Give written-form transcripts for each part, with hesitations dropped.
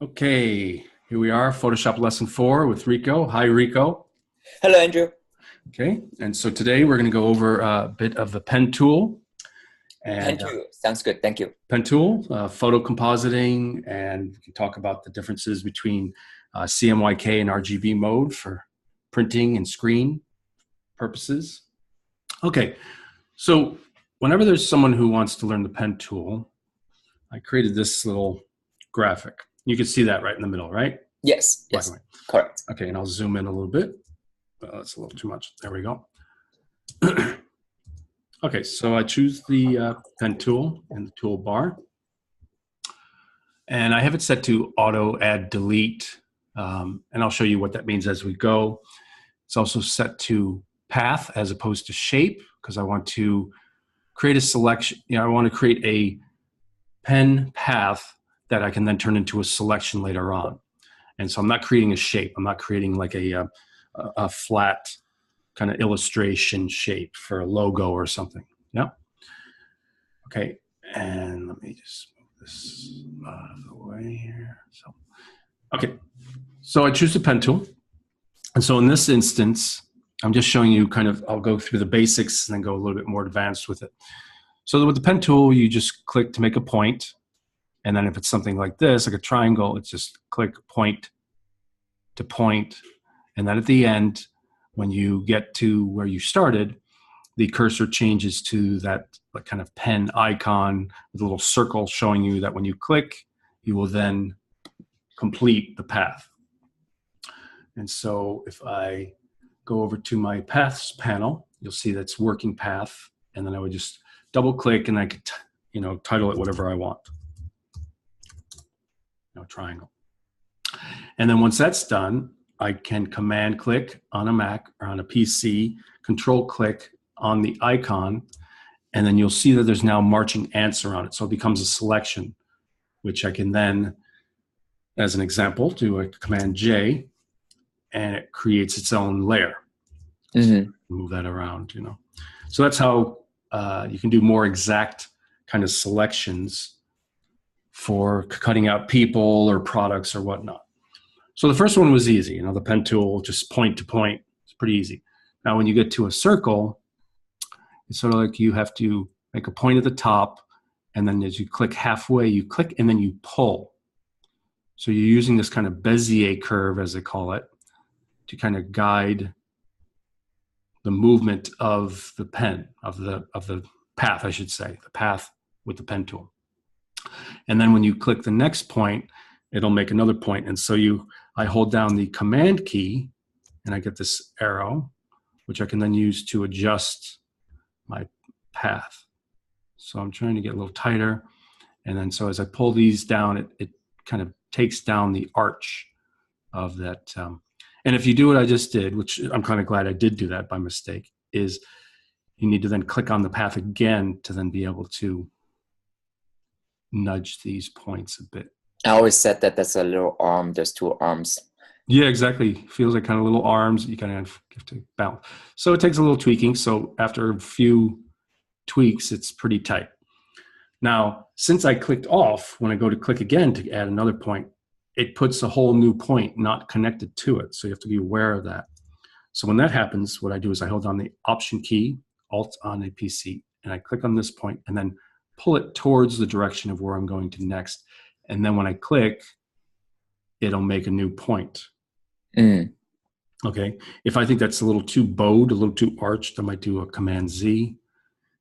Okay, here we are, Photoshop lesson 4 with Rico. Hi, Rico. Hello, Andrew. Okay, and so today we're going to go over a bit of the pen tool Pen and tool sounds good. Thank you. photo compositing, and we can talk about the differences between CMYK and RGB mode for printing and screen purposes. Okay, so whenever there's someone who wants to learn the pen tool, I created this little graphic. You can see that right in the middle, right? Yes, Black and yes, white. correct. Okay, and I'll zoom in a little bit. That's a little too much. There we go. Okay, so I choose the pen tool in the toolbar, and I have it set to auto add delete, and I'll show you what that means as we go. It's also set to path as opposed to shape because I want to create a selection. I want to create a pen path that I can then turn into a selection later on. And so I'm not creating a shape. I'm not creating like a flat kind of illustration shape for a logo or something. Yeah. Okay. And let me just move this out of the way here. So, okay. So I choose the pen tool. And so in this instance, I'm just showing you I'll go through the basics and then go a little bit more advanced with it. So with the pen tool, you just click to make a point. And then if it's something like this, like a triangle, it's just click point to point. And then at the end, when you get to where you started, the cursor changes to that kind of pen icon with a little circle showing you that when you click, you will then complete the path. And so if I go over to my paths panel, you'll see that's working path. And then I would just double click and I could, title it whatever I want. Triangle. And then once that's done, I can command click on a Mac or on a PC, control click on the icon, and then you'll see that there's now marching ants around it. So it becomes a selection, which I can then, as an example, do a command J, and it creates its own layer. Mm-hmm. So move that around, So that's how you can do more exact kind of selections for cutting out people or products or whatnot. So the first one was easy, the pen tool, just point to point. It's pretty easy. Now, when you get to a circle, it's sort of like you have to make a point at the top, and then as you click halfway, you click and then you pull. So you're using this kind of Bezier curve, as they call it, to kind of guide the movement of the pen, of the path, I should say, the path with the pen tool. And then when you click the next point, it'll make another point. And so I hold down the command key and I get this arrow, which I can then use to adjust my path. So I'm trying to get a little tighter. And then so as I pull these down, it kind of takes down the arch of that. And if you do what I just did, which I'm kind of glad I did do that by mistake, is you need to then click on the path again to then be able to nudge these points a bit. I always said that that's a little arm. There's two arms. Yeah, exactly. Feels like kind of little arms. You kind of have to bounce. So it takes a little tweaking. So after a few tweaks, it's pretty tight. Now, since I clicked off, when I go to click again to add another point, it puts a whole new point not connected to it. So you have to be aware of that. So when that happens, what I do is I hold down the Option key, Alt on a PC, and I click on this point and then pull it towards the direction of where I'm going to next. And then when I click, it'll make a new point. Mm. Okay. If I think that's a little too bowed, a little too arched, I might do a Command Z.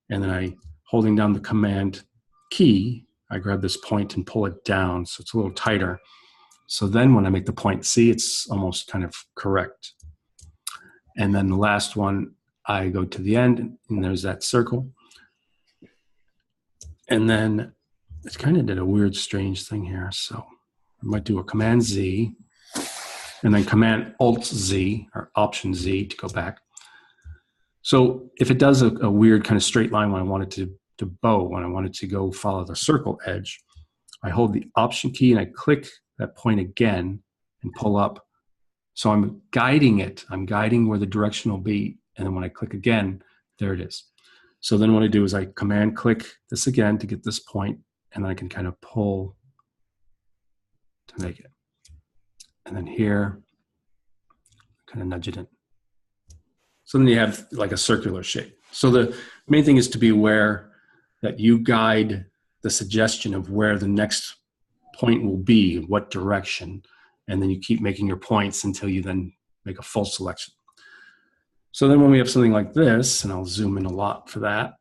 And then holding down the Command key, I grab this point and pull it down so it's a little tighter. So then when I make the point, see, it's almost kind of correct. And then the last one, I go to the end and there's that circle. And then it kind of did a weird, strange thing here. So I might do a Command Z and then Command Alt Z or Option Z to go back. So if it does a weird kind of straight line when I want it to bow, when I want it to go follow the circle edge, I hold the Option key and I click that point again and pull up. So I'm guiding it. I'm guiding where the direction will be. And then when I click again, there it is. So then what I do is I command click this again to get this point, and then I can kind of pull to to make it. And then here, kind of nudge it in. So then you have like a circular shape. So the main thing is to be aware that you guide the suggestion of where the next point will be, what direction, and then you keep making your points until you then make a full selection. So then when we have something like this, and I'll zoom in a lot for that,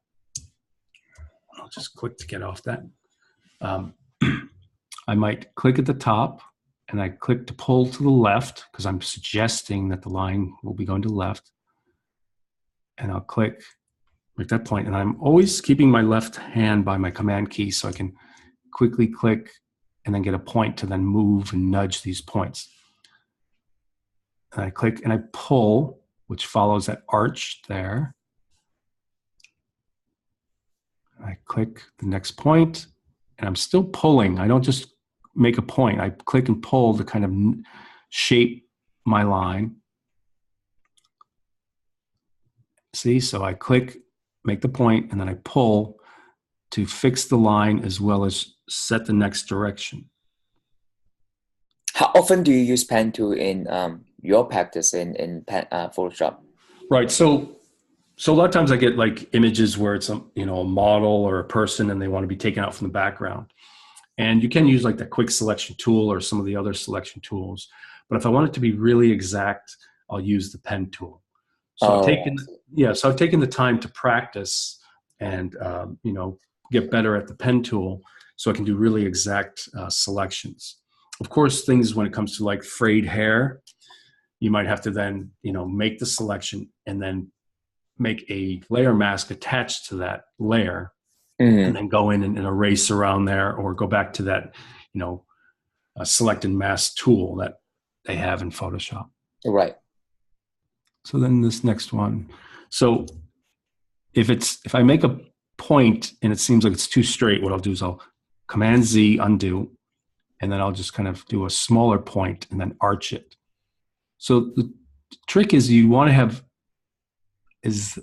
I'll just click to get off that. I might click at the top, and I click to pull to the left, because I'm suggesting that the line will be going to the left. And I'll click, make that point, and I'm always keeping my left hand by my command key so I can quickly click and then get a point to then move and nudge these points. And I click and I pull, which follows that arch there. I click the next point, and I'm still pulling. I don't just make a point. I click and pull to kind of shape my line. See, so I click, make the point, and then I pull to fix the line as well as set the next direction. How often do you use pen tool in your practice in Photoshop? Right. So a lot of times I get like images where it's a model or a person and they want to be taken out from the background. And you can use like the quick selection tool or some of the other selection tools. But if I want it to be really exact, I'll use the pen tool. So I've taken the time to practice and get better at the pen tool so I can do really exact selections. Of course, things when it comes to like frayed hair, you might have to then make the selection and then make a layer mask attached to that layer, and then go in and erase around there, or go back to that select and mask tool that they have in Photoshop. Right. So then this next one. So if I make a point and it seems like it's too straight, what I'll do is I'll Command Z, undo, and then I'll just kind of do a smaller point and then arch it. So the trick is you want to have as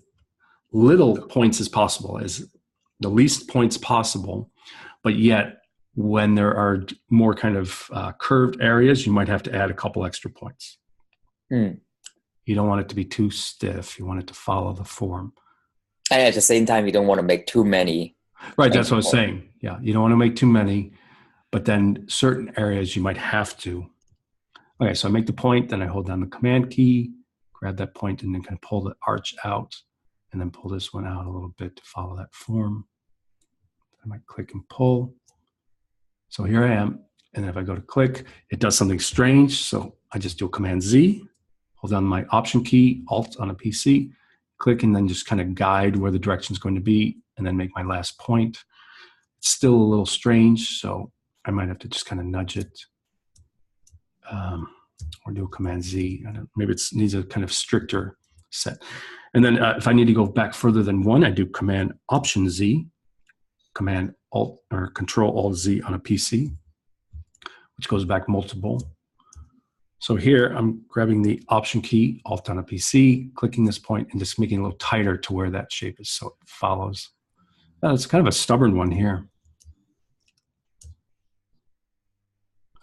little points as possible, as the least points possible, but yet when there are more kind of curved areas, you might have to add a couple extra points. You don't want it to be too stiff. You want it to follow the form. And at the same time, you don't want to make too many. Right, that's what I was saying. Yeah, you don't want to make too many, but then certain areas you might have to. Okay, so I make the point, then I hold down the command key, grab that point, and then kind of pull the arch out, and then pull this one out a little bit to follow that form. I might click and pull. So here I am, and if I go to click, it does something strange. So I just do a Command Z, hold down my Option key, Alt on a PC, click, and then just kind of guide where the direction is going to be, and then make my last point. It's still a little strange, so I might have to just kind of nudge it, or do a Command Z. Maybe it needs a kind of stricter set. And then if I need to go back further than one, I do Command Option Z, Command Alt or Control Alt Z on a PC, which goes back multiple. So here I'm grabbing the Option key, Alt on a PC, clicking this point and just making it a little tighter to where that shape is so it follows. It's kind of a stubborn one here.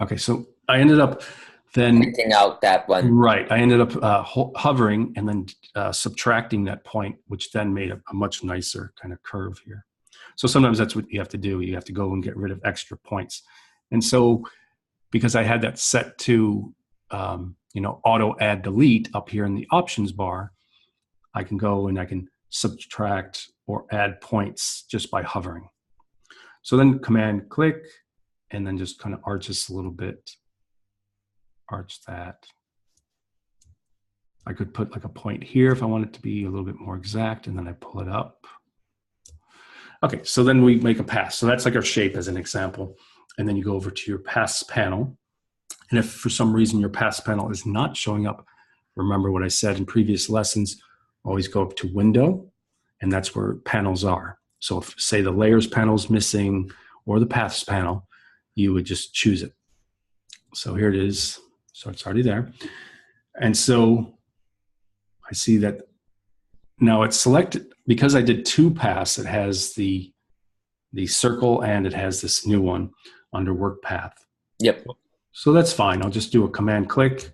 Okay, so I ended up then picking out that one. Right, I ended up hovering and then subtracting that point, which then made a much nicer kind of curve here. So sometimes that's what you have to do. You have to go and get rid of extra points. And so because I had that set to auto add delete up here in the options bar, I can go and I can subtract or add points just by hovering. So then Command click and then just kind of arch this a little bit. Arch that. I could put like a point here if I want it to be a little bit more exact, and then I pull it up. Okay, so then we make a pass. So that's like our shape as an example. And then you go over to your pass panel. And if for some reason your pass panel is not showing up, remember what I said in previous lessons, always go up to Window, and that's where panels are. So if, say, the Layers panel is missing or the Paths panel, you would just choose it. So here it is. So it's already there. And so I see that now it's selected, because I did two paths, it has the circle and it has this new one under work path. Yep. So that's fine. I'll just do a command click,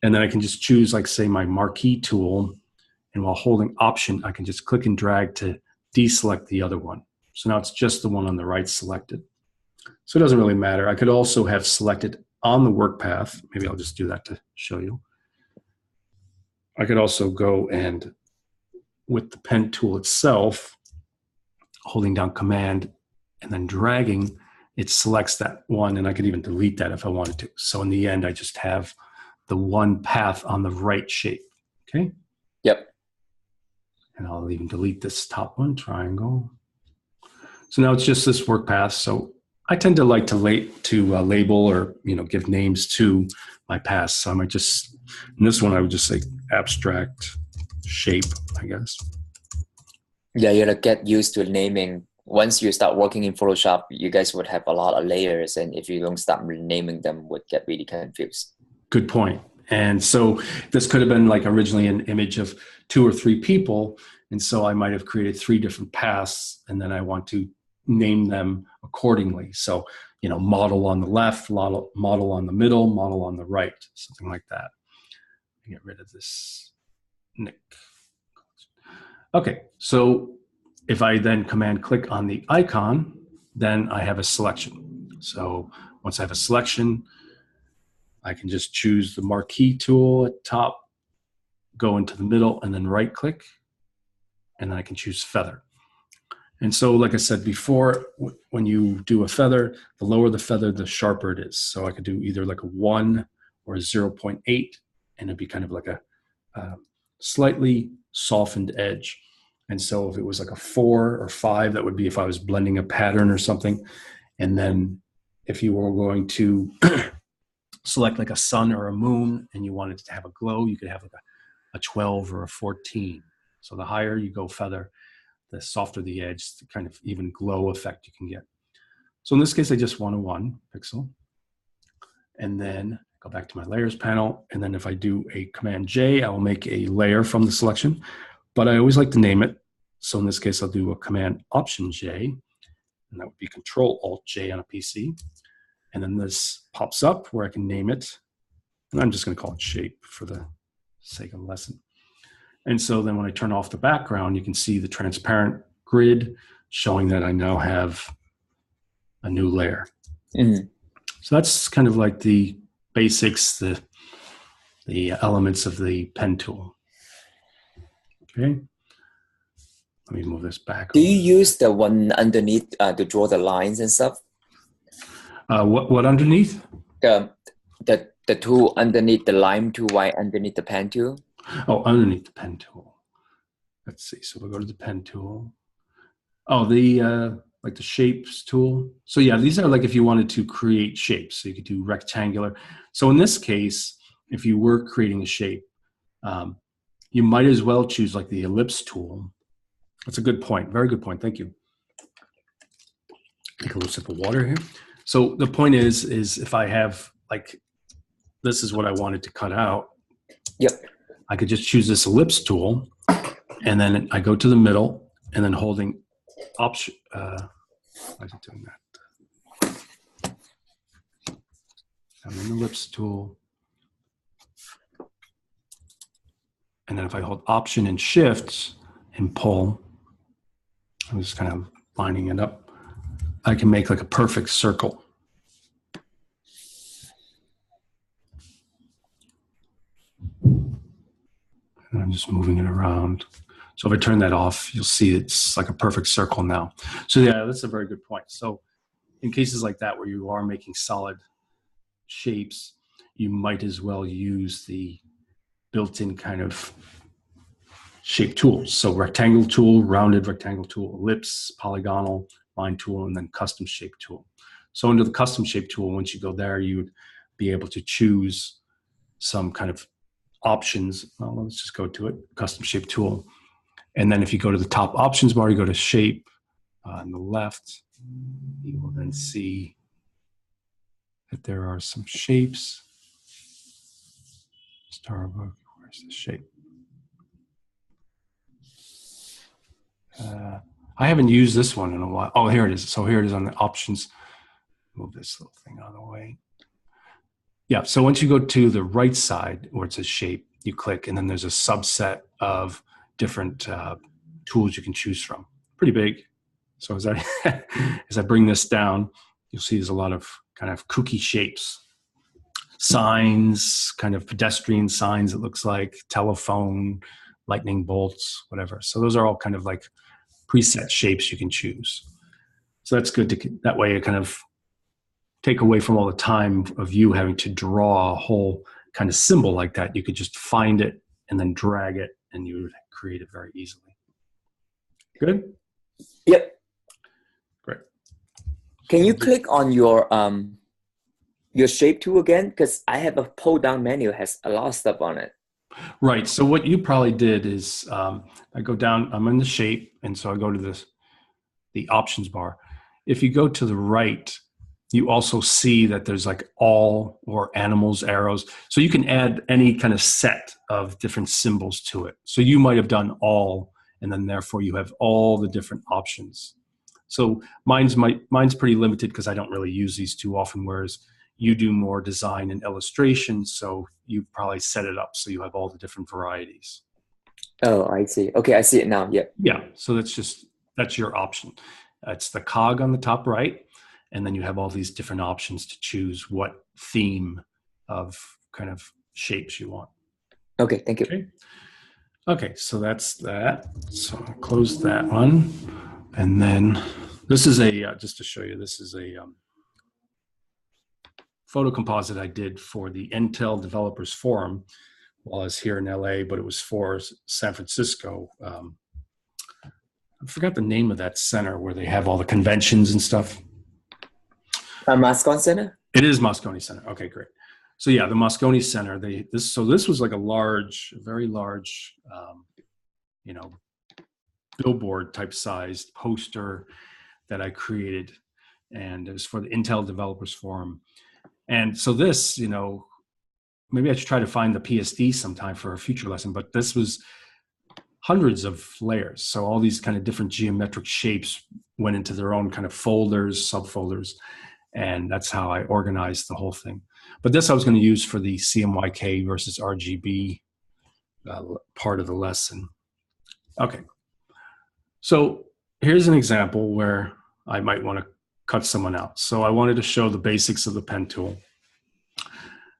and then I can just choose, like, say, my marquee tool. And while holding Option, I can just click and drag to deselect the other one. So now it's just the one on the right selected. So it doesn't really matter. I could also have selected on the work path. Maybe I'll just do that to show you. I could also go and, with the pen tool itself, holding down Command and then dragging, it selects that one, and I could even delete that if I wanted to. So in the end, I just have the one path on the right shape. Okay? Yep. And I'll even delete this top one, triangle. So now it's just this work path. So I tend to like to label or give names to my paths. So I might just, in this one, I would just say abstract shape, I guess. Yeah, you get used to naming. Once you start working in Photoshop, you guys would have a lot of layers, and if you don't start renaming them, would get really confused. Good point. And so this could have been like originally an image of 2 or 3 people. And so I might have created 3 different paths, and then I want to name them accordingly. So, model on the left, model on the middle, model on the right, something like that. Get rid of this Nick. Okay, so if I then command click on the icon, then I have a selection. So once I have a selection, I can just choose the marquee tool at top, go into the middle, and then right click, and then I can choose feather. And so, like I said before, when you do a feather, the lower the feather, the sharper it is. So I could do either like a 1 or a 0.8, and it'd be kind of like a slightly softened edge. And so if it was like a 4 or 5, that would be if I was blending a pattern or something. And then if you were going to select like a sun or a moon and you wanted to have a glow, you could have like a 12 or a 14. So the higher you go feather, the softer the edge, the kind of even glow effect you can get. So in this case, I just want a 1 pixel. And then go back to my layers panel. And then if I do a Command J, I will make a layer from the selection. But I always like to name it. So in this case, I'll do a Command Option J. And that would be Control Alt J on a PC. And then this pops up where I can name it. And I'm just going to call it shape for the sake of the lesson. And so then when I turn off the background, you can see the transparent grid showing that I now have a new layer. Mm-hmm. So that's kind of like the basics, the elements of the pen tool. Okay. Let me move this back. Do you use the one underneath to draw the lines and stuff? What underneath? The tool underneath, the line tool, right underneath the pen tool? Oh, underneath the pen tool. Let's see. So we'll go to the pen tool. Oh, like the shapes tool. So yeah, these are like if you wanted to create shapes. So you could do rectangular. So in this case, if you were creating a shape, you might as well choose like the ellipse tool. That's a good point. Very good point. Thank you. Take a little sip of water here. So the point is if I have like, this is what I wanted to cut out. Yep. I could just choose this ellipse tool, and then I go to the middle, and then holding Option. Why is it doing that? I'm in the ellipse tool, and then if I hold Option and Shift and pull, I'm just kind of lining it up. I can make like a perfect circle. And I'm just moving it around. So if I turn that off, you'll see it's like a perfect circle now. So yeah, that's a very good point. So in cases like that where you are making solid shapes, you might as well use the built-in kind of shape tools. So rectangle tool, rounded rectangle tool, ellipse, polygonal, line tool, and then custom shape tool. So under the custom shape tool, once you go there, you would be able to choose some kind of options. Well, let's just go to it, custom shape tool. And then if you go to the top options bar, you go to shape on the left, you will then see that there are some shapes. Starbuck, where's the shape? I haven't used this one in a while. Oh, here it is. So here it is on the options. Move this little thing out of the way. Yeah. So once you go to the right side where it says shape, you click, and then there's a subset of different tools you can choose from. Pretty big. So as I as I bring this down, you'll see there's a lot of kind of kooky shapes, signs, kind of pedestrian signs. It looks like telephone, lightning bolts, whatever. So those are all kind of like preset shapes you can choose. So that's good to that way it kind of take away from all the time of you having to draw a whole kind of symbol like that. You could just find it and then drag it, and you would create it very easily. Good? Yep. Great. Can you click on your shape tool again? Because I have a pull down menu, has a lot of stuff on it. Right. So what you probably did is I go down, I'm in the shape, and so I go to the options bar. If you go to the right, you also see that there's like all or animals, arrows. So you can add any kind of set of different symbols to it. So you might have done all, and then therefore you have all the different options. So mine's pretty limited because I don't really use these too often, whereas you do more design and illustration. So you probably set it up so you have all the different varieties. Oh, I see. Okay, I see it now. Yeah. Yeah. So that's your option. It's the cog on the top right. And then you have all these different options to choose what theme of kind of shapes you want. Okay, thank you. Okay, so that's that. So I'll close that one. And then this is just to show you, this is a photo composite I did for the Intel Developers Forum while I was here in LA, but it was for San Francisco. I forgot the name of that center where they have all the conventions and stuff. Moscone Center? It is Moscone Center. Okay, great. So yeah, the Moscone Center, this was like a very large, billboard type sized poster that I created, and it was for the Intel Developers Forum. And so this, maybe I should try to find the PSD sometime for a future lesson, but this was hundreds of layers. So all these kind of different geometric shapes went into their own kind of folders, subfolders. And that's how I organized the whole thing. But this I was going to use for the CMYK versus RGB part of the lesson. Okay. So here's an example where I might want to cut someone out. So I wanted to show the basics of the pen tool.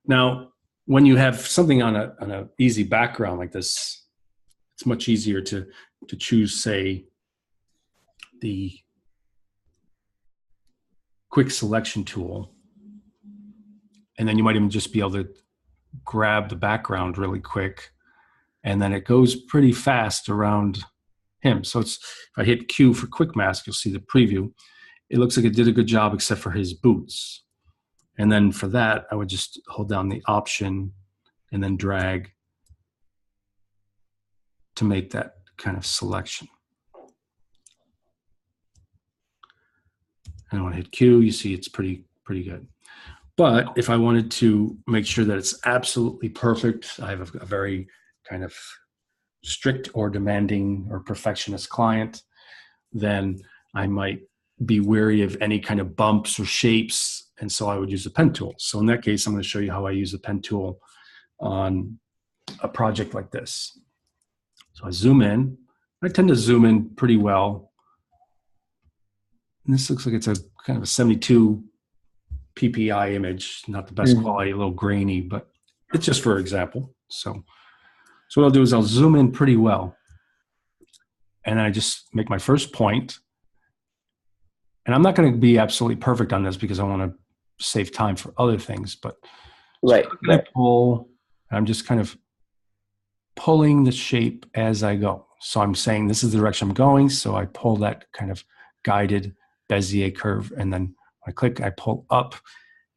Now, when you have something on a easy background like this, it's much easier to choose, say, the quick selection tool, and then you might even just be able to grab the background really quick, and then it goes pretty fast around him. So if I hit Q for quick mask, you'll see the preview. It looks like it did a good job except for his boots. And then for that, I would just hold down the option and then drag to make that kind of selection. And when I hit Q, you see it's pretty good. But if I wanted to make sure that it's absolutely perfect, I have a very kind of strict or demanding or perfectionist client, then I might be wary of any kind of bumps or shapes. And so I would use the pen tool. So in that case, I'm going to show you how I use the pen tool on a project like this. So I zoom in. I tend to zoom in pretty well. And this looks like it's a kind of a 72 PPI image, not the best quality, a little grainy, but it's just for example. So what I'll do is I'll zoom in pretty well. And I just make my first point. And I'm not going to be absolutely perfect on this because I want to save time for other things, but right. I'm just kind of pulling the shape as I go. So I'm saying this is the direction I'm going. So I pull that kind of guided Bezier curve, and then when I click, I pull up,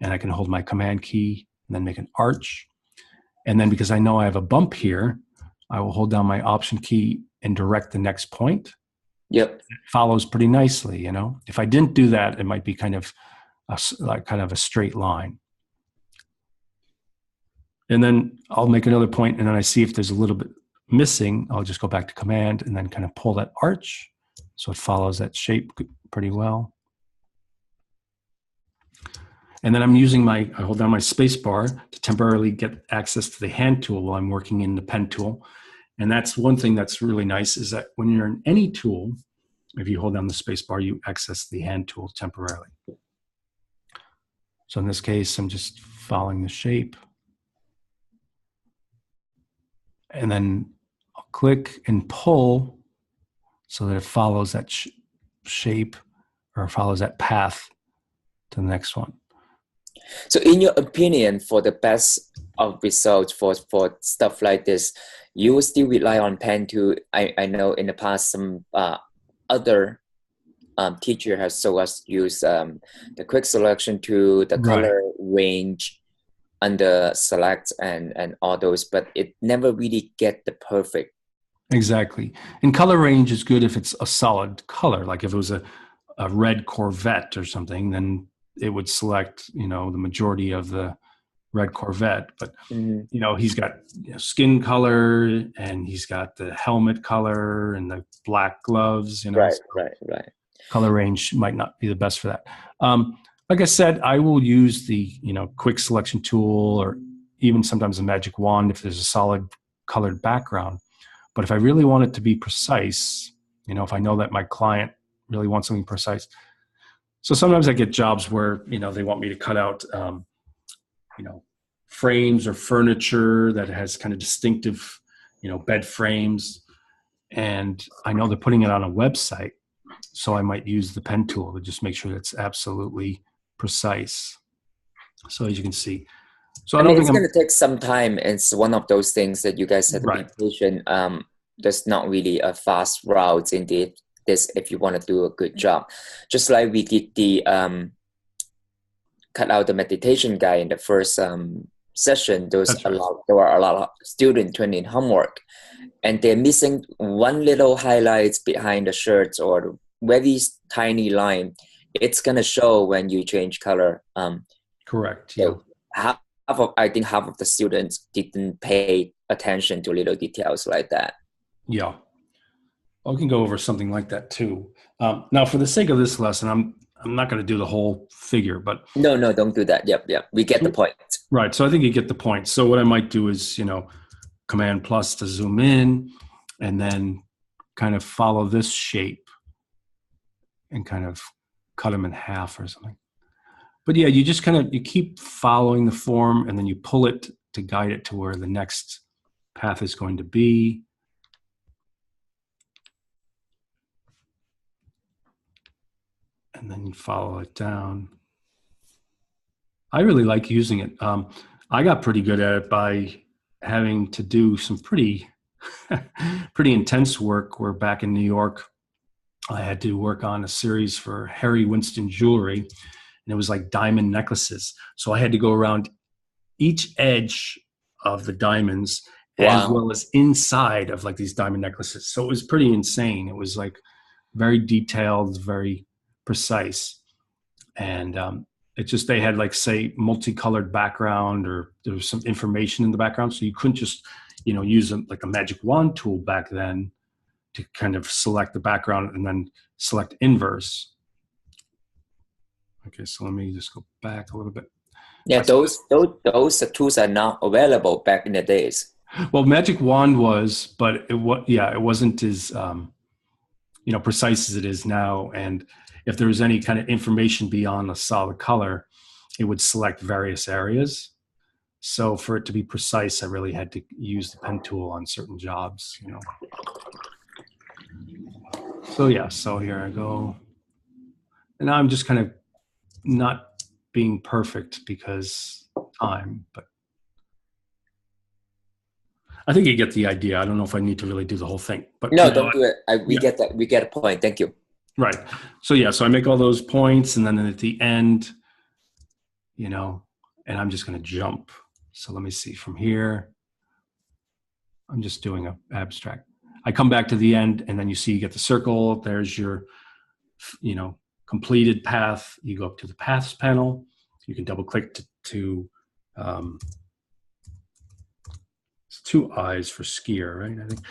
and I can hold my command key and then make an arch. And then because I know I have a bump here, I will hold down my option key and direct the next point. Yep. It follows pretty nicely, If I didn't do that, it might be kind of a straight line. And then I'll make another point, and then I see if there's a little bit missing. I'll just go back to command and then kind of pull that arch. So it follows that shape pretty well. And then I hold down my space bar to temporarily get access to the hand tool while I'm working in the pen tool. And that's one thing that's really nice, is that when you're in any tool, if you hold down the space bar, you access the hand tool temporarily. So in this case, I'm just following the shape. And then I'll click and pull so that it follows that shape, or follows that path to the next one. So in your opinion, for the best of results for stuff like this, you will still rely on pen tool? I know in the past some other teacher has shown us use the quick selection tool, the color range under select and all those, but it never really get the perfect. Exactly. And color range is good if it's a solid color. Like if it was a red Corvette or something, then it would select, the majority of the red Corvette. But, he's got skin color, and he's got the helmet color and the black gloves, Right. Color range might not be the best for that. Like I said, I will use the, quick selection tool, or even sometimes a magic wand if there's a solid colored background. But if I really want it to be precise, if I know that my client really wants something precise. So sometimes I get jobs where, they want me to cut out, frames or furniture that has kind of distinctive, bed frames. And I know they're putting it on a website. So I might use the pen tool to just make sure that's absolutely precise. So as you can see, so I don't think it's going to take some time. It's one of those things that you guys have to be patient. There's not really a fast route in this if you want to do a good job. Just like we did the cut out the meditation guy in the first session, there were a lot of students turning homework, and they're missing one little highlights behind the shirts or very tiny line. It's going to show when you change color. Correct. So I think half of the students didn't pay attention to little details like that. Yeah. I can go over something like that too. Now, for the sake of this lesson, I'm not going to do the whole figure, but no, don't do that. Yep. We get the point. Right. So I think you get the point. So what I might do is, Command plus to zoom in, and then kind of follow this shape and kind of cut them in half or something. But yeah, you just you keep following the form, and then you pull it to guide it to where the next path is going to be. And then you follow it down. I really like using it. I got pretty good at it by having to do some pretty intense work. Where back in New York, I had to work on a series for Harry Winston Jewelry, and it was like diamond necklaces. So I had to go around each edge of the diamonds, as well as inside of like these diamond necklaces. So it was pretty insane. It was like very detailed, very precise. And it just, they had like, say, multicolored background, or there was some information in the background. So you couldn't just, use like a magic wand tool back then to kind of select the background and then select inverse. Okay, so let me just go back a little bit. Yeah, those tools are not available back in the days. Well, magic wand was, but it wasn't as precise as it is now. And if there was any kind of information beyond a solid color, it would select various areas. So for it to be precise, I really had to use the pen tool on certain jobs, So yeah, so here I go. And now I'm just kind of not being perfect because time, but I think you get the idea. I don't know if I need to really do the whole thing, but no, don't do it. We get that. We get a point. Thank you. Right. So yeah, so I make all those points, and then at the end, and I'm just going to jump. So let me see from here. I'm just doing an abstract. I come back to the end, and then you see you get the circle. There's your, completed path. You go up to the paths panel. You can double click to it's two eyes for skier, right? I think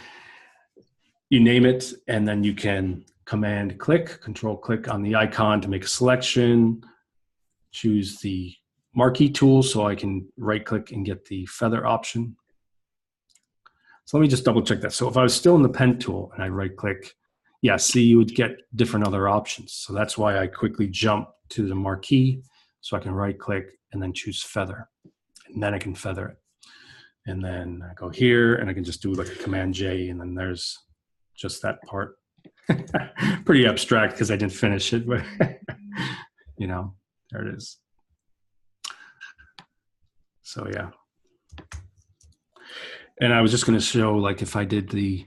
you name it, and then you can control click on the icon to make a selection, choose the marquee tool so I can right click and get the feather option. So let me just double check that. So if I was still in the pen tool and I right click, yeah, see, you would get different other options. So that's why I quickly jump to the marquee so I can right click and then choose feather. And then I can feather it. And then I go here and I can just do like a Command J, and then there's just that part. Pretty abstract because I didn't finish it, but you know, there it is. So yeah. And I was just going to show, like, if I did the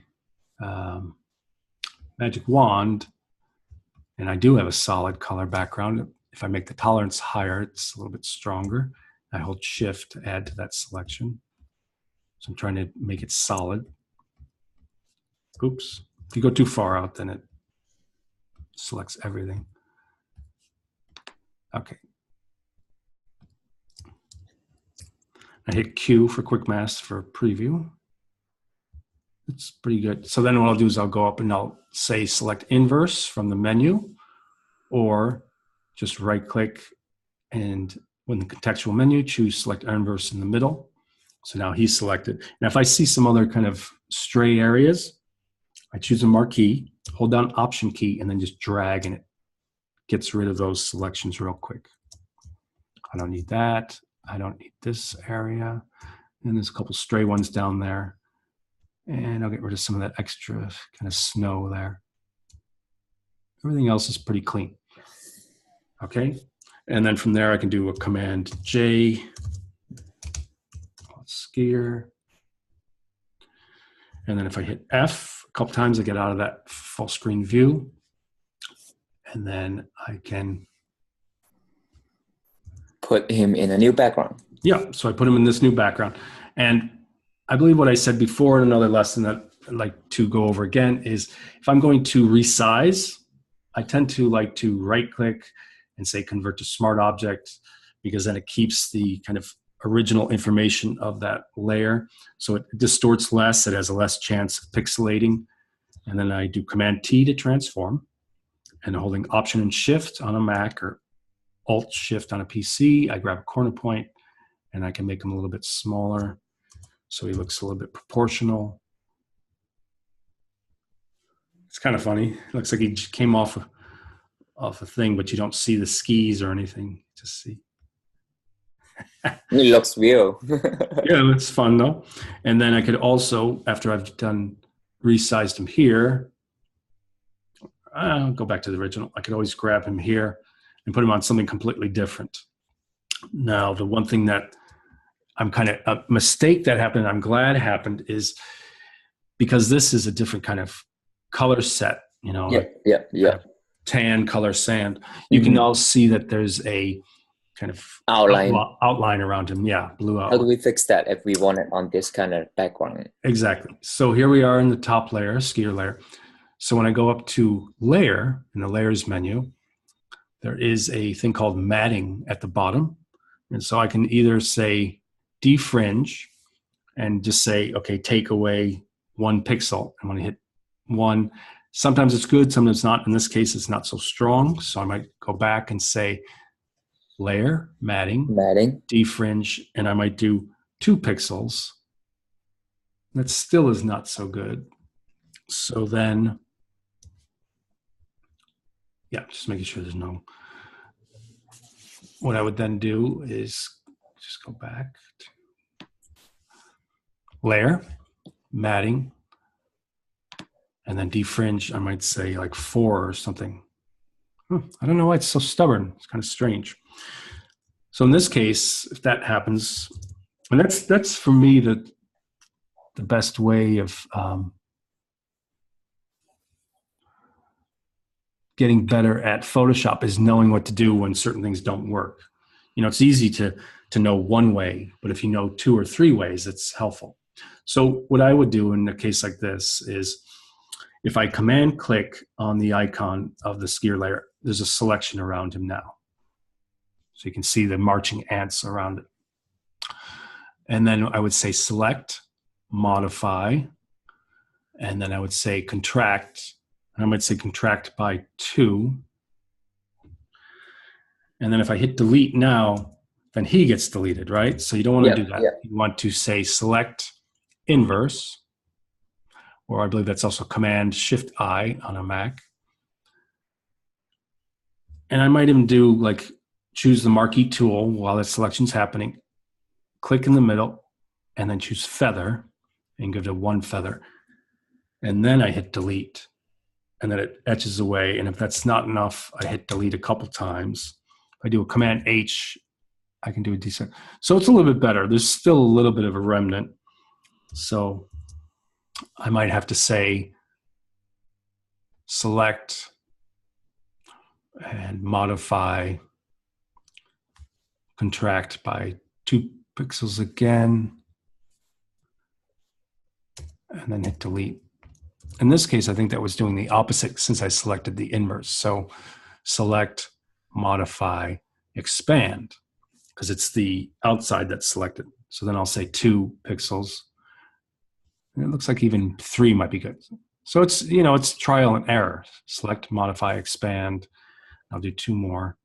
magic wand, and I do have a solid color background, if I make the tolerance higher, it's a little bit stronger. I hold shift to add to that selection. So I'm trying to make it solid. Oops. If you go too far out, then it selects everything. Okay. I hit Q for quick mask for preview. It's pretty good. So then what I'll do is I'll go up and I'll say select inverse from the menu, or just right click and when the contextual menu, choose select inverse in the middle. So now he's selected. And if I see some other kind of stray areas, I choose a marquee, hold down option key, and then just drag, and it gets rid of those selections real quick. I don't need that. I don't need this area. And there's a couple stray ones down there. And I'll get rid of some of that extra kind of snow there. Everything else is pretty clean. Okay. And then from there, I can do a Command J, skier. And then if I hit F a couple times, I get out of that full screen view. And then I can put him in a new background. Yeah, so I put him in this new background. And I believe what I said before in another lesson that I'd like to go over again is if I'm going to resize, I tend to like to right click and say convert to smart object, because then it keeps the kind of original information of that layer. So it distorts less, it has a less chance of pixelating. And then I do Command T to transform, and holding Option and Shift on a Mac or Alt Shift on a PC, I grab a corner point and I can make him a little bit smaller so he looks a little bit proportional. It's kind of funny. It looks like he came off a thing, but you don't see the skis or anything. Just see. It looks real. Yeah, it's fun though. And then I could also, after I've done resized him here, I'll go back to the original. I could always grab him here and put him on something completely different. Now, the one thing that I'm kind of, a mistake that happened, I'm glad happened, is because this is a different kind of color set, you know, yeah. Tan, color, sand. You can all see that there's a kind of outline around him. Yeah, blue outline. How do we fix that if we want it on this kind of background? Exactly. So here we are in the top layer, skier layer. So when I go up to layer in the layers menu, there is a thing called matting at the bottom. And so I can either say defringe and just say, okay, take away 1 pixel. I'm going to hit 1. Sometimes it's good, sometimes it's not. In this case, it's not so strong. So I might go back and say layer, matting, defringe, and I might do 2 pixels. That still is not so good. So then, yeah, just making sure there's no. What I would then do is just go back to layer, matting, and then defringe. I might say like 4 or something. I don't know why it's so stubborn. It's kind of strange. So in this case, if that happens, and that's for me the best way of getting better at Photoshop is knowing what to do when certain things don't work. You know, it's easy to know one way, but if you know 2 or 3 ways, it's helpful. So what I would do in a case like this is if I command click on the icon of the skier layer, there's a selection around him now. So you can see the marching ants around it. And then I would say select, modify, and then I would say contract. And I might say contract by 2. And then if I hit delete now, then he gets deleted, right? So you don't want to do that. You want to say select inverse, or I believe that's also Command Shift I on a Mac. And I might even do like choose the marquee tool while that selection's happening, click in the middle, and then choose feather and give it 1 feather. And then I hit delete, and then it etches away. And if that's not enough, I hit delete a couple times. If I do a Command H, I can do a deselect. So it's a little bit better. There's still a little bit of a remnant. So I might have to say select and modify, contract by 2 pixels again, and then hit delete. In this case, I think that was doing the opposite since I selected the inverse. So select, modify, expand, because it's the outside that's selected. So then I'll say 2 pixels. And it looks like even 3 might be good. So it's, you know, it's trial and error. Select, modify, expand. I'll do 2 more.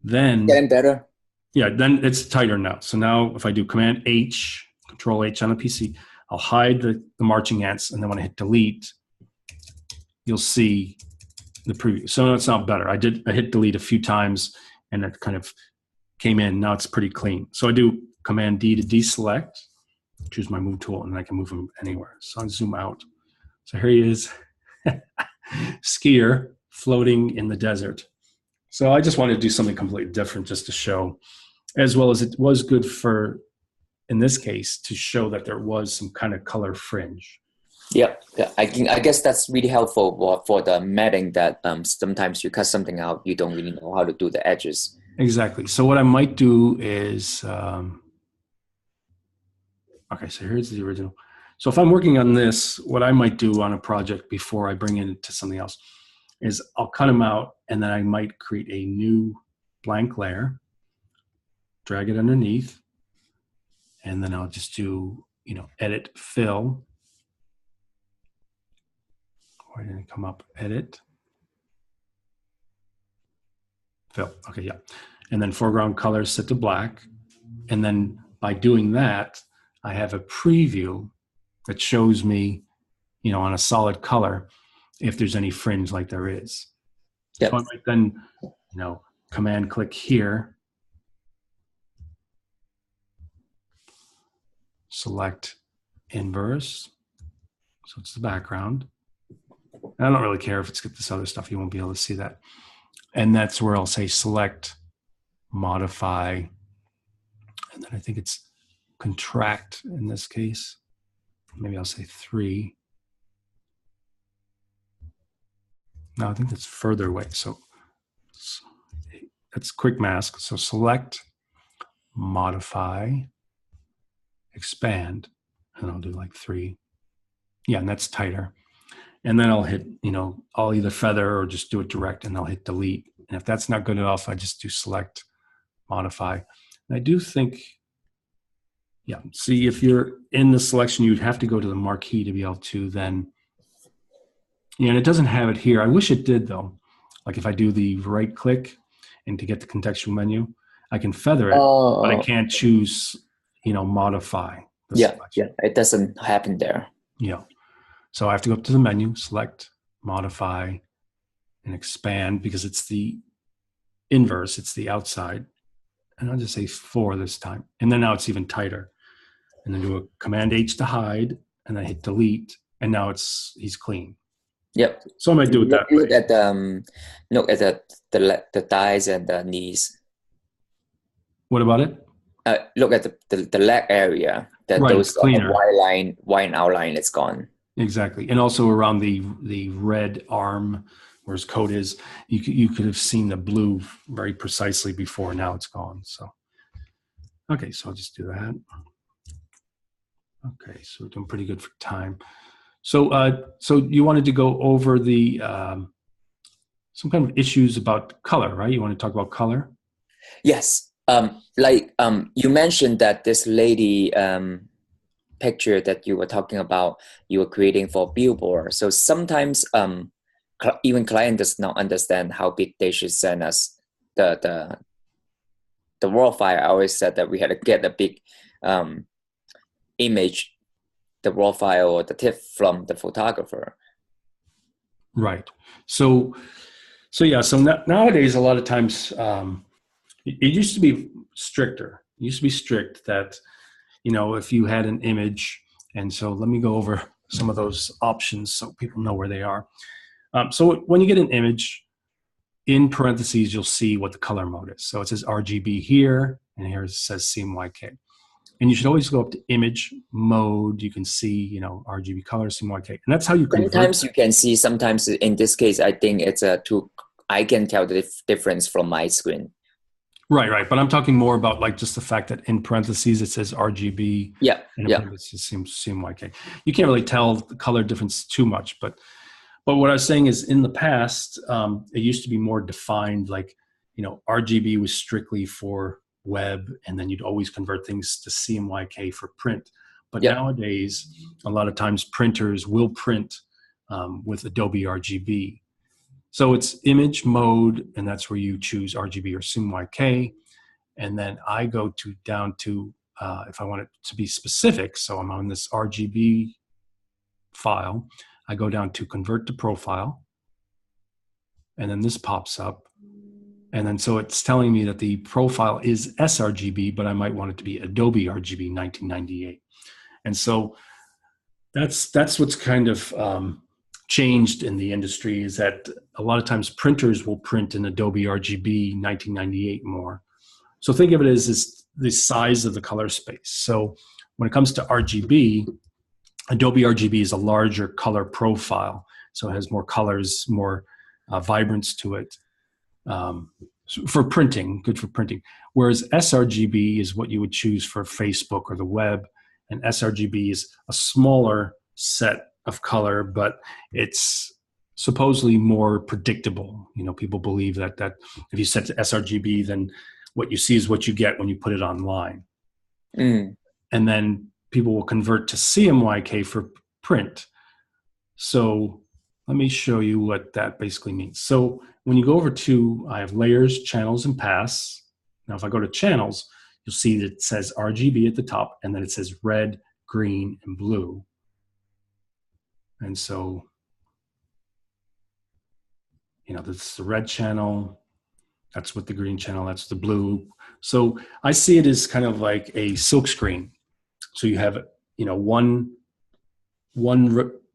Then getting better. Yeah, then it's tighter now. So now if I do Command H, Control H on a PC, I'll hide the marching ants, and then when I hit delete, you'll see the preview. So it's not better. I hit delete a few times, and it kind of came in. Now it's pretty clean. So I do Command D to deselect, choose my move tool, and then I can move him anywhere. So I zoom out. So here he is, skier floating in the desert. So I just wanted to do something completely different just to show, as well as it was good for, in this case, to show that there was some kind of color fringe. Yeah, I guess that's really helpful for the matting, that sometimes you cut something out, you don't really know how to do the edges. Exactly. So what I might do is, okay, so here's the original. So if I'm working on this, what I might do on a project before I bring it into something else is I'll cut them out, and then I might create a new blank layer, drag it underneath, and then I'll just do, you know, edit fill. Why didn't it come up? Edit fill. Okay, yeah. And then foreground color set to black. And then by doing that, I have a preview that shows me, you know, on a solid color, if there's any fringe like there is. Yep. So I might then, you know, Command click here, select inverse. So it's the background. And I don't really care if it's got this other stuff. You won't be able to see that. And that's where I'll say select, modify, and then I think it's contract in this case. Maybe I'll say 3. No, I think that's further away. So that's quick mask. So select, modify, expand, and I'll do like 3. Yeah, and that's tighter. And then I'll hit, you know, I'll either feather or just do it direct, and I'll hit delete. And if that's not good enough, I just do select, modify. And I do think, yeah, see, if you're in the selection, you'd have to go to the marquee to be able to then, yeah, and it doesn't have it here. I wish it did, though. Like if I do the right click and to get the contextual menu, I can feather it, but I can't choose, you know, modify. Yeah, it doesn't happen there. Yeah. So I have to go up to the menu, select, modify, and expand, because it's the inverse, it's the outside. And I'll just say 4 this time. And then now it's even tighter. And then do a Command H to hide, and then hit delete, and now he's clean. Yep. So I might do it that way. Look at the thighs and the knees. What about it? Look at the leg area. That right, those white outline, it's gone. Exactly, and also around the red arm where his coat is, you could have seen the blue very precisely before. Now it's gone. So, okay, so I'll just do that. Okay, so we're doing pretty good for time. So, so you wanted to go over the some kind of issues about color, right? You want to talk about color? Yes. You mentioned that this lady picture that you were talking about, you were creating for billboard. So sometimes even client does not understand how big they should send us the the raw file, I always said that we had to get a big image, the raw file or the TIFF from the photographer. Right. So yeah. So nowadays, a lot of times, it used to be stricter. It used to be strict that, if you had an image, and so let me go over some of those options so people know where they are. So when you get an image, in parentheses, you'll see what the color mode is. So it says RGB here, and here it says CMYK. And you should always go up to image mode. You can see, RGB color, CMYK. And that's how you convert. Sometimes you can see, sometimes in this case, I think it's I can tell the difference from my screen. Right. But I'm talking more about like just the fact that in parentheses, it says RGB. Yeah. And in parentheses, CMYK. You can't really tell the color difference too much, but what I was saying is in the past, it used to be more defined, like, RGB was strictly for web, and then you'd always convert things to CMYK for print. But nowadays, a lot of times printers will print with Adobe RGB. So it's image mode, and that's where you choose RGB or CMYK. And then I go down to, if I want it to be specific, so I'm on this RGB file, I go down to convert to profile, and then this pops up. And then so it's telling me that the profile is sRGB, but I might want it to be Adobe RGB 1998. And so that's what's kind of changed in the industry, is that a lot of times printers will print in Adobe RGB 1998 more. So think of it as the size of the color space. So when it comes to RGB, Adobe RGB is a larger color profile, so it has more colors, more vibrance to it, for printing, good for printing. Whereas sRGB is what you would choose for Facebook or the web, and sRGB is a smaller set of color, but it's supposedly more predictable. People believe that if you set to sRGB, then what you see is what you get when you put it online. And then people will convert to CMYK for print. So let me show you what that basically means. So when you go over to, I have layers, channels, and paths. Now, if I go to channels, you'll see that it says RGB at the top, and then it says red, green, and blue. And so, this is the red channel. That's with the green channel. That's the blue. So I see it as kind of like a silk screen. So you have, one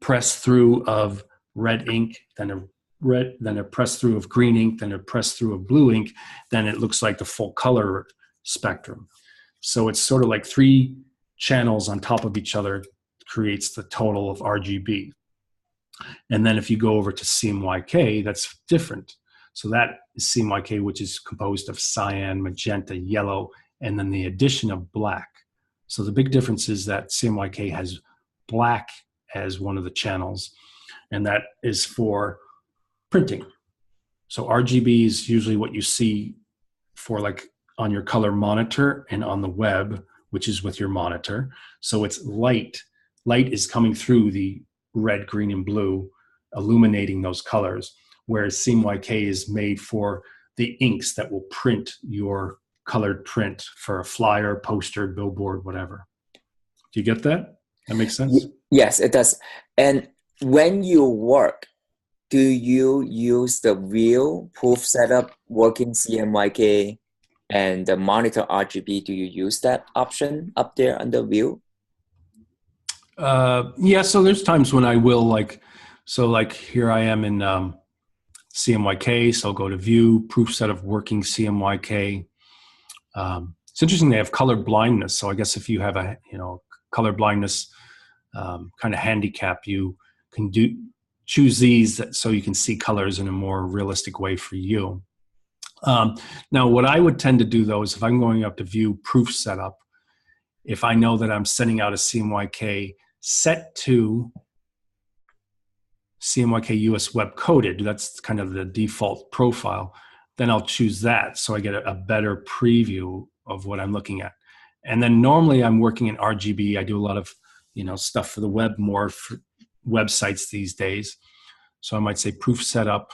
press through of red ink, then a press through of green ink, then a press through of blue ink. Then it looks like the full color spectrum. So it's sort of like 3 channels on top of each other creates the total of RGB. And then if you go over to CMYK, that's different. So that is CMYK, which is composed of cyan, magenta, yellow, and then the addition of black. So the big difference is that CMYK has black as one of the channels, and that is for printing. So RGB is usually what you see for like on your color monitor and on the web, which is with your monitor. So it's light. Light is coming through the red, green, and blue, illuminating those colors, whereas CMYK is made for the inks that will print your colored print for a flyer, poster, billboard, whatever. Do you get that? That makes sense? Yes, it does. And when you work, do you use the view proof setup, working CMYK, and the monitor RGB? Do you use that option up there under view? Yeah, so there's times when I will like here I am in CMYK, so I'll go to view, proof set of working CMYK. It's interesting they have color blindness. So I guess if you have a color blindness kind of handicap, you can choose these so you can see colors in a more realistic way for you. Now, what I would tend to do though is if I'm going up to view proof setup, if I know that I'm sending out a CMYK set to CMYK US web coded, that's kind of the default profile, then I'll choose that so I get a better preview of what I'm looking at. And then normally I'm working in RGB. I do a lot of stuff for the web, more for websites these days. So I might say proof setup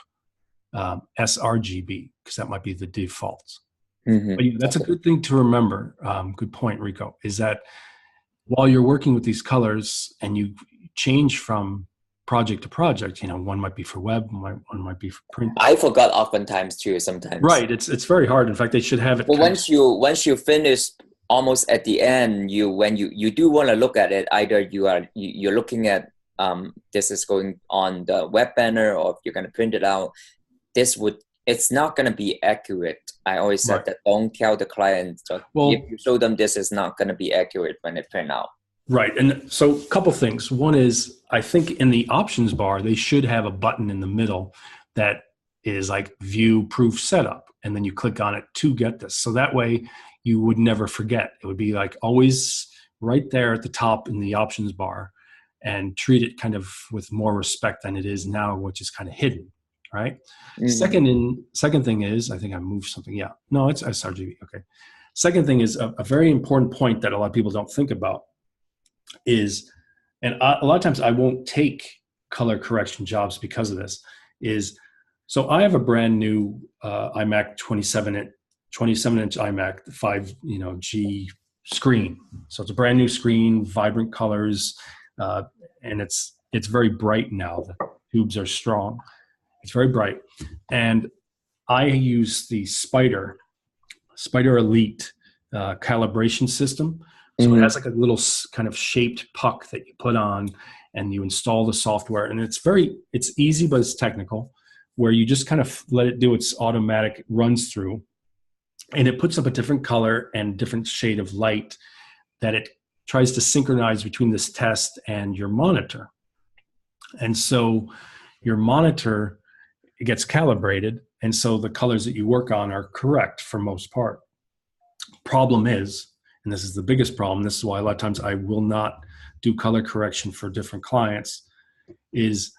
sRGB, because that might be the default. Mm-hmm. But yeah, that's a good thing to remember. Good point, Rico, is that while you're working with these colors and you change from project to project, one might be for web, one might be for print. I forgot oftentimes too, sometimes. Right. It's very hard. In fact, they should have it. But once you finish almost at the end, when you do want to look at it, either you're looking at this is going on the web banner, or if you're going to print it out, it's not going to be accurate. I always said that don't tell the client. Well, if you show them this is not going to be accurate when it print out. Right. And so a couple things. One is, I think in the options bar, they should have a button in the middle that is like view proof setup. And then you click on it to get this. So that way you would never forget. It would be like always right there at the top in the options bar, and treat it kind of with more respect than it is now, which is kind of hidden. Right. Mm-hmm. Second thing is, I think I moved something. Yeah. No, it's RGB. Okay. Second thing is a very important point that a lot of people don't think about is, and a lot of times I won't take color correction jobs because of this, is, so I have a brand new iMac 27-inch iMac 5G screen. So it's a brand new screen, vibrant colors, and it's very bright now. The tubes are strong. It's very bright. And I use the Spider Elite calibration system. So it has like a little kind of shaped puck that you put on, and you install the software. And it's easy, but it's technical, where you just kind of let it do its automatic runs through, and it puts up a different color and different shade of light that it tries to synchronize between this test and your monitor. And so your monitor gets calibrated, and so the colors that you work on are correct for most part. Problem is, and this is the biggest problem, this is why a lot of times I will not do color correction for different clients, is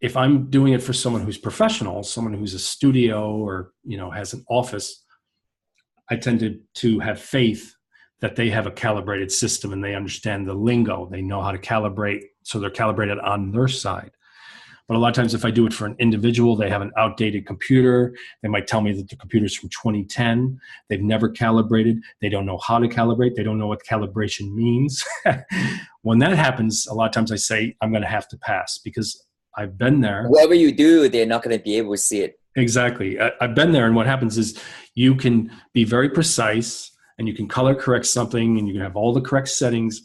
if I'm doing it for someone who's professional, someone who's a studio or has an office, I tend to have faith that they have a calibrated system and they understand the lingo. They know how to calibrate, so they're calibrated on their side. But a lot of times if I do it for an individual, they have an outdated computer. They might tell me that the computer's from 2010. They've never calibrated. They don't know how to calibrate. They don't know what calibration means. When that happens, a lot of times I say, I'm going to have to pass, because I've been there. Whatever you do, they're not going to be able to see it. Exactly. I've been there. And what happens is you can be very precise and you can color correct something and you can have all the correct settings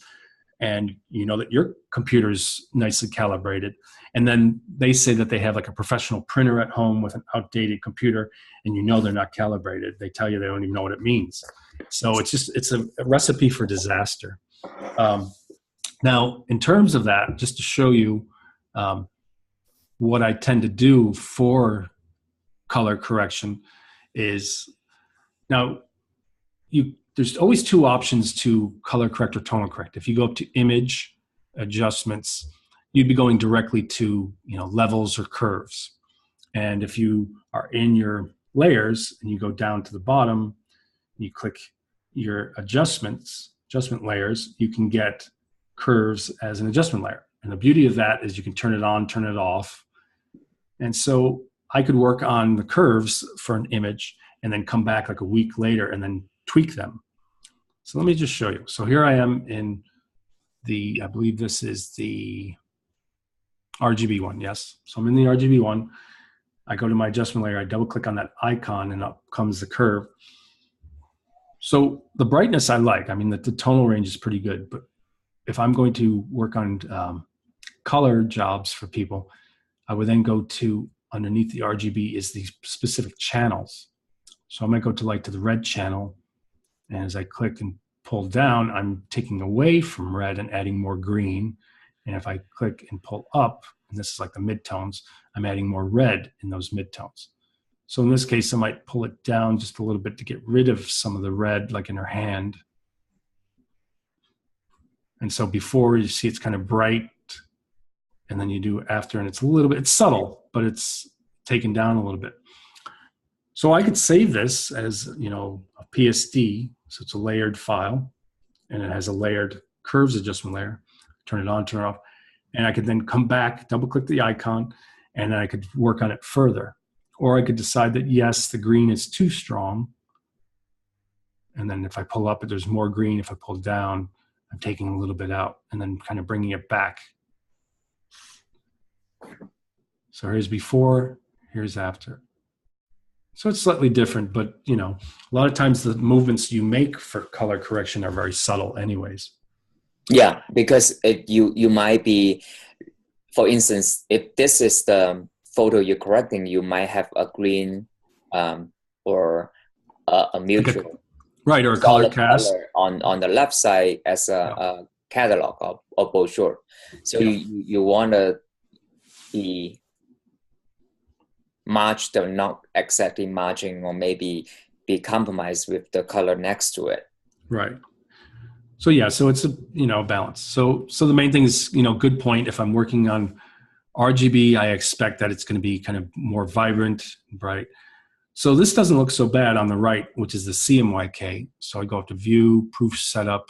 and you know that your computer's nicely calibrated. And then they say that they have like a professional printer at home with an outdated computer, and you know they're not calibrated. They tell you they don't even know what it means. So it's a recipe for disaster. Now, in terms of that, just to show you what I tend to do for color correction is, now there's always two options to color correct or tonal correct. If you go up to image adjustments, you'd be going directly to levels or curves. And if you are in your layers and you go down to the bottom, you click your adjustment layers, you can get curves as an adjustment layer. And the beauty of that is you can turn it on, turn it off. And so I could work on the curves for an image and then come back like a week later and then tweak them. So let me just show you. So here I am in I believe this is the RGB one, yes. So I'm in the RGB one. I go to my adjustment layer, I double click on that icon, and up comes the curve. So the brightness I like, I mean, the tonal range is pretty good, but if I'm going to work on color jobs for people, I would then go to, underneath the RGB is the specific channels. So I might go to the red channel, and as I click and pull down, I'm taking away from red and adding more green. And if I click and pull up, and this is like the midtones, I'm adding more red in those midtones. So in this case, I might pull it down just a little bit to get rid of some of the red, like in her hand. And so before, you see it's kind of bright, and then you do after, and it's subtle, but it's taken down a little bit. So I could save this as, a PSD, so it's a layered file, and it has a layered curves adjustment layer. Turn it on, turn it off, and I could then come back, double click the icon, and then I could work on it further. Or I could decide that yes, the green is too strong, And then if I pull up, there's more green. If I pull down, I'm taking a little bit out and then kind of bringing it back. So here's before, here's after. So it's slightly different, but you know, a lot of times the movements you make for color correction are very subtle anyways. Yeah, because you might be, for instance, if this is the photo you're correcting, you might have a green or a neutral. Right, or a color cast on the left side as a catalog or brochure. So you want to be matched or not exactly matching, or maybe be compromised with the color next to it. Right. So yeah, so it's a balance. So the main thing is, good point. If I'm working on RGB, I expect that it's going to be kind of more vibrant, bright. So this doesn't look so bad on the right, which is the CMYK. So I go up to View, Proof Setup,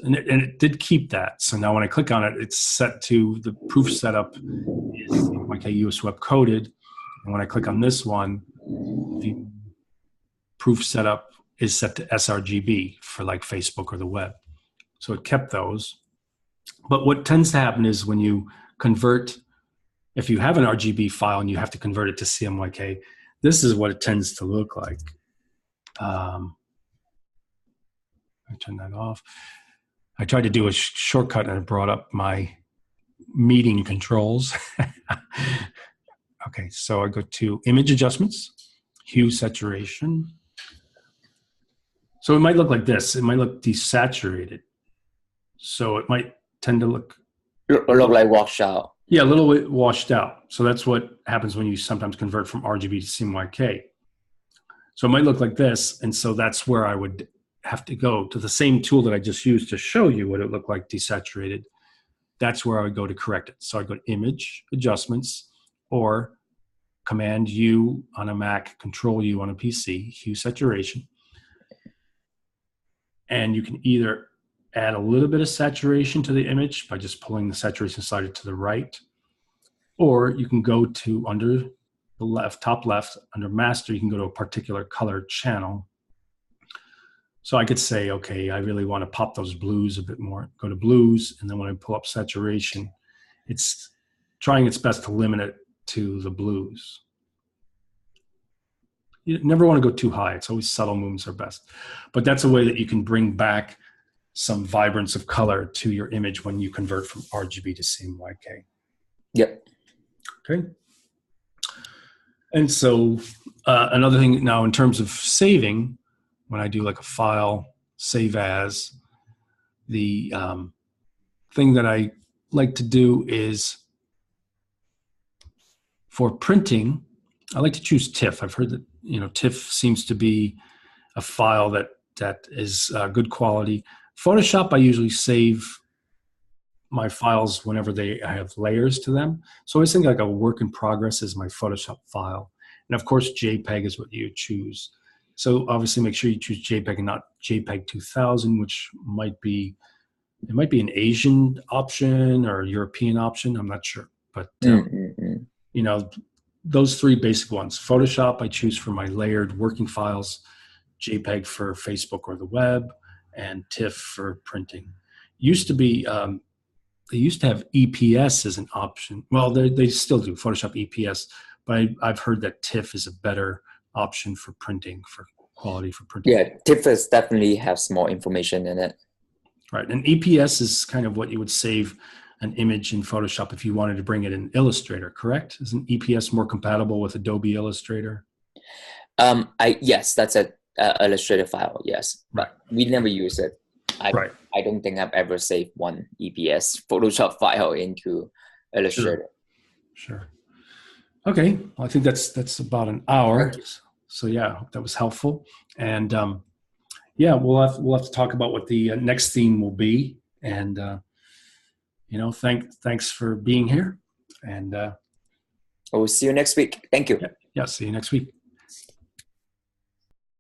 and it did keep that. So now when I click on it, it's set to the Proof Setup is CMYK US Web Coded. And when I click on this one, the Proof Setup is set to sRGB for like Facebook or the web. So it kept those. But what tends to happen is when you convert, if you have an RGB file and you have to convert it to CMYK, this is what it tends to look like. I turn that off. I tried to do a shortcut and it brought up my meeting controls. Okay, so I go to Image Adjustments, Hue Saturation. So it might look like this. It might look desaturated. So it might tend to look like washed out. Yeah, a little bit washed out. So that's what happens when you sometimes convert from RGB to CMYK. So it might look like this. And so that's where I would have to go to the same tool that I just used to show you what it looked like desaturated. That's where I would go to correct it. So I go to Image Adjustments, or Command U on a Mac, Control U on a PC, Hue Saturation. And you can either add a little bit of saturation to the image by just pulling the saturation slider to the right, or you can go to under the left, top left, under master, you can go to a particular color channel. So I could say, okay, I really want to pop those blues a bit more, go to blues, and then when I pull up saturation, it's trying its best to limit it to the blues. You never want to go too high. It's always subtle movements are best. But that's a way that you can bring back some vibrance of color to your image when you convert from RGB to CMYK. Yep. Okay. And so another thing now in terms of saving, when I do like a file, save as, the thing that I like to do is for printing, I like to choose TIFF. I've heard that, TIFF seems to be a file that is good quality. Photoshop, I usually save my files whenever I have layers to them. So I always think like a work in progress is my Photoshop file. And of course, JPEG is what you choose. So obviously make sure you choose JPEG and not JPEG 2000, which might be an Asian option or a European option. I'm not sure, but those three basic ones. Photoshop, I choose for my layered working files, JPEG for Facebook or the web, and TIFF for printing. Used to be, they used to have EPS as an option. Well, they still do, Photoshop EPS, but I've heard that TIFF is a better option for printing, for quality for printing. Yeah, TIFF definitely has more information in it. Right, and EPS is kind of what you would save an image in Photoshop if you wanted to bring it in Illustrator, correct? Isn't EPS more compatible with Adobe Illustrator? Yes, that's a Illustrator file, yes. Right. But we never use it. I don't think I've ever saved one EPS Photoshop file into Illustrator. Sure. Okay, well, I think that's about an hour. So yeah, I hope that was helpful. And yeah, we'll have to talk about what the next theme will be. And thanks for being here. And we'll see you next week. Thank you. Yeah, see you next week.